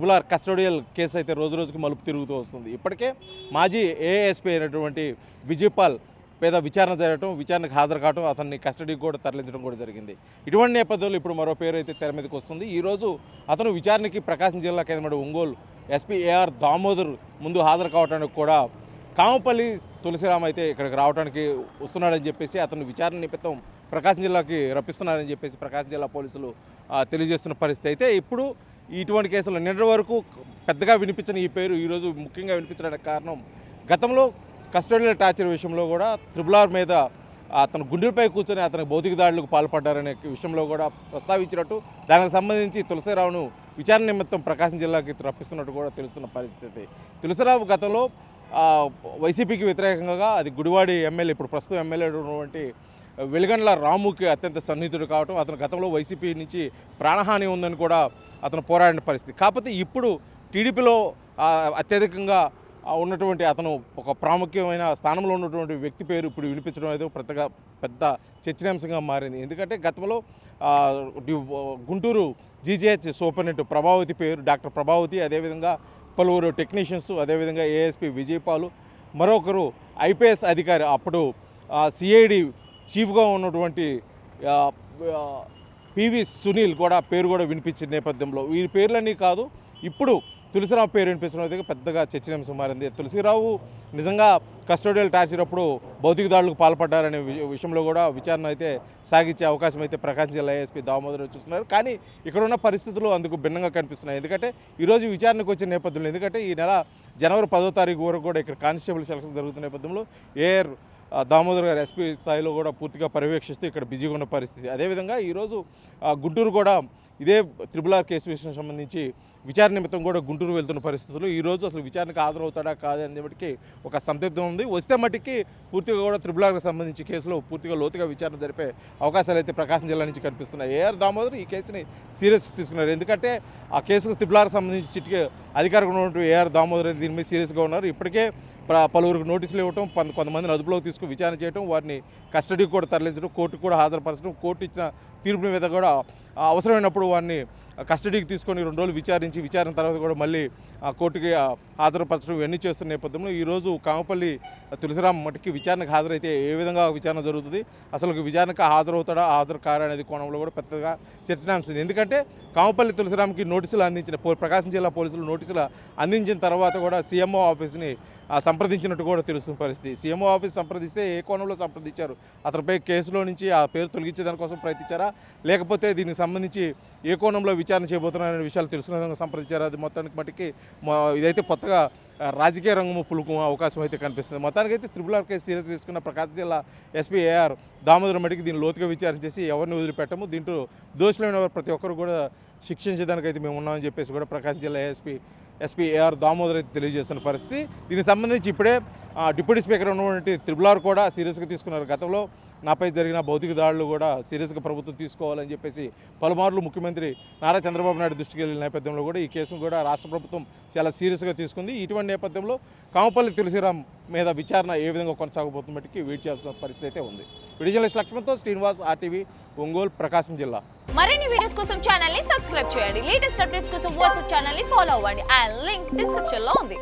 Triple R custodial case అయితే రోజు రోజుకి మలుపు తిరుగుతూ వస్తుంది. ఇప్పటికే మాజీ ఏఎస్పీ అయినటువంటి విజయపాల్ పేద విచారణ జరగడం, విచారణకు హాజరు కావడం, అతన్ని కస్టడీకి కూడా తరలించడం కూడా జరిగింది. ఇటువంటి నేపథ్యంలో ఇప్పుడు మరో పేరు అయితే తెర మీదకి వస్తుంది. ఈరోజు అతను విచారణకి ప్రకాశం జిల్లా కేంద్రమైన ఒంగోలు ఎస్పీ ఏఆర్ దామోదర్ ముందు హాజరు కావడానికి కూడా కామపల్లి తులసిరామ్ అయితే ఇక్కడికి రావడానికి వస్తున్నాడని చెప్పేసి అతను విచారణ నిమిత్తం ప్రకాశం జిల్లాకి రప్పిస్తున్నారని చెప్పేసి ప్రకాశం జిల్లా పోలీసులు తెలియజేస్తున్న పరిస్థితి. అయితే ఇప్పుడు ఇటువంటి కేసులు నిన్నటి వరకు పెద్దగా వినిపించని ఈ పేరు ఈరోజు ముఖ్యంగా వినిపించడానికి కారణం గతంలో కస్టోడియల్ టార్చర్ విషయంలో కూడా త్రిబుల్ ఆర్ మీద అతను గుండెలపై కూర్చొని అతనికి భౌతిక దాడులకు పాల్పడ్డారనే విషయంలో కూడా ప్రస్తావించినట్టు, దానికి సంబంధించి తులసిరావును విచారణ నిమిత్తం ప్రకాశం జిల్లాకి రప్పిస్తున్నట్టు కూడా తెలుస్తున్న పరిస్థితి. తులసిరావు గతంలో వైసీపీకి వ్యతిరేకంగా అది గుడివాడి ఎమ్మెల్యే, ఇప్పుడు ప్రస్తుతం ఎమ్మెల్యే ఉన్నటువంటి వెలిగండ్ల రాముకి అత్యంత సన్నిహితుడు కావటం, అతను గతంలో వైసీపీ నుంచి ప్రాణహాని ఉందని కూడా అతను పోరాడిన పరిస్థితి. కాకపోతే ఇప్పుడు టీడీపీలో అత్యధికంగా ఉన్నటువంటి అతను ఒక ప్రాముఖ్యమైన స్థానంలో ఉన్నటువంటి వ్యక్తి పేరు ఇప్పుడు వినిపించడం అయితే పెద్ద చర్చనీయాంశంగా మారింది. ఎందుకంటే గతంలో గుంటూరు జీజీహెచ్ సూపరింటెండెంట్ ప్రభావతి పేరు డాక్టర్ ప్రభావతి, అదేవిధంగా పలువురు టెక్నీషియన్స్, అదేవిధంగా ఏఎస్పీ విజయపాలు, మరొకరు ఐపీఎస్ అధికారి అప్పుడు సిఐడి చీఫ్గా ఉన్నటువంటి పివి సునీల్ కూడా పేరు కూడా వినిపించిన నేపథ్యంలో ఈ పేర్లన్నీ కాదు, ఇప్పుడు తులసిరావు పేరు వినిపించడం అయితే పెద్దగా చర్చనీయాంశం మారింది. తులసిరావు నిజంగా కస్టోడియల్ టార్చర్ అప్పుడు భౌతిక దాడులకు పాల్పడ్డారనే విషయంలో కూడా విచారణ అయితే సాగించే అవకాశం అయితే ప్రకాశం జిల్లా ఏఎస్పీ దామోదర్ చూస్తున్నారు. కానీ ఇక్కడ ఉన్న పరిస్థితులు అందుకు భిన్నంగా కనిపిస్తున్నాయి. ఎందుకంటే ఈరోజు విచారణకు వచ్చిన నేపథ్యంలో, ఎందుకంటే ఈ నెల జనవరి 10వ తారీఖు వరకు కూడా ఇక్కడ కానిస్టేబుల్ సెలక్షన్ జరుగుతున్న నేపథ్యంలో ఏఆర్ దామోదర్ గారు ఎస్పీ స్థాయిలో కూడా పూర్తిగా పర్యవేక్షిస్తూ ఇక్కడ బిజీగా ఉన్న పరిస్థితి. అదేవిధంగా ఈరోజు గుంటూరు కూడా ఇదే త్రిబుల్ ఆర్ కేసు విషయం సంబంధించి విచారణ నిమిత్తం కూడా గుంటూరు వెళ్తున్న పరిస్థితులు ఈరోజు అసలు విచారణకు హాజరవుతాడా కాదని బట్టి ఒక సందిగ్ధం ఉంది. వస్తే మట్టికి పూర్తిగా కూడా త్రిబుల్ ఆర్కి సంబంధించి కేసులో పూర్తిగా లోతుగా విచారణ జరిపే అవకాశాలు అయితే ప్రకాశం జిల్లా నుంచి కనిపిస్తున్నాయి. ఏఆర్ దామోదర్ ఈ కేసుని సీరియస్ తీసుకున్నారు. ఎందుకంటే ఆ కేసుకు త్రిబుల్ ఆర్కి సంబంధించి చిటికే అధికారిగా ఉన్నటువంటి ఏఆర్ దామోదర్ దీని మీద సీరియస్గా ఉన్నారు. ఇప్పటికే పలువురికి నోటీసులు ఇవ్వటం, కొంతమందిని అదుపులోకి తీసుకుని విచారణ చేయడం, వారిని కస్టడీకి కూడా తరలించడం, కోర్టుకు కూడా హాజరుపరచడం, కోర్టు ఇచ్చిన తీర్పు మీద కూడా అవసరమైనప్పుడు వారిని కస్టడీకి తీసుకొని 2 రోజులు విచారణ తర్వాత కూడా మళ్ళీ కోర్టుకి హాజరుపరచడం ఇవన్నీ చేస్తున్న నేపథ్యంలో ఈరోజు కామపల్లి తులసిరామ్ మటుకి విచారణకు హాజరైతే ఏ విధంగా విచారణ జరుగుతుంది, అసలు విచారణకు హాజరవుతాడా హాజరు కారా అనేది కోణంలో కూడా పెద్దగా చర్చనాంశం. ఎందుకంటే కామపల్లి తులసిరామ్కి నోటీసులు అందించిన ప్రకాశం జిల్లా పోలీసులు నోటీసులు అందించిన తర్వాత కూడా సీఎంఓ ఆఫీస్ని సంప్రదించినట్టు కూడా తెలుస్తున్న పరిస్థితి. సీఎంఓ ఆఫీస్ సంప్రదిస్తే ఏ కోణంలో సంప్రదించారు, అతనిపై కేసులో నుంచి ఆ పేరు తొలగించే దానికోసం ప్రయత్నించారా, లేకపోతే దీనికి సంబంధించి ఏ కోణంలో విచారణ చేయబోతున్నారనే విషయాలు తెలుసుకునే విధంగా సంప్రదించారు. అది మొత్తానికి మట్టికి ఇదైతే కొత్తగా రాజకీయ రంగము పులుకు అవకాశం అయితే కనిపిస్తుంది. మొత్తానికి అయితే త్రిబుల్ ఆర్ కేసు సీరియస్ తీసుకున్న ప్రకాశం జిల్లా ఎస్పీ ఏఆర్ దామోదర్ మట్టికి దీన్ని లోతుగా విచారణ చేసి ఎవరిని వదిలిపెట్టము, దీంట్లో దోషులైన ప్రతి ఒక్కరు కూడా శిక్షించడానికైతే మేము ఉన్నామని చెప్పేసి కూడా ప్రకాశం జిల్లా ఎస్పీ ఏఆర్ దామోదర్ అయితే తెలియజేస్తున్న పరిస్థితి. దీనికి సంబంధించి ఇప్పుడే డిప్యూటీ స్పీకర్ ఉన్నటువంటి త్రిబుల్ ఆర్ కూడా సీరియస్గా తీసుకున్నారు. గతంలో నాపై జరిగిన భౌతిక దాడులు కూడా సీరియస్గా ప్రభుత్వం తీసుకోవాలని చెప్పేసి పలుమార్లు ముఖ్యమంత్రి నారా చంద్రబాబు నాయుడు దృష్టికి వెళ్ళిన నేపథ్యంలో కూడా ఈ కేసును కూడా రాష్ట్ర ప్రభుత్వం చాలా సీరియస్గా తీసుకుంది. ఇటువంటి నేపథ్యంలో కామపల్లి తులసిరామ్ మీద విచారణ ఏ విధంగా కొనసాగబోతున్న బట్టి వెయిట్ చేయాల్సిన పరిస్థితి అయితే ఉంది. వీడియో జర్నలిస్ట్ లక్ష్మణ్తో శ్రీనివాస్, ఆర్టీవీ, ఒంగోలు, ప్రకాశం జిల్లా. మరిన్ని వీడియోస్ కోసం ఛానల్ ని సబ్స్క్రైబ్ చేయండి. లేటెస్ట్ అప్డేట్స్ కోసం వాట్సాప్ ఛానల్ ని ఫాలో అవ్వండి. ఆ లింక్ డిస్క్రిప్షన్ లో ఉంది.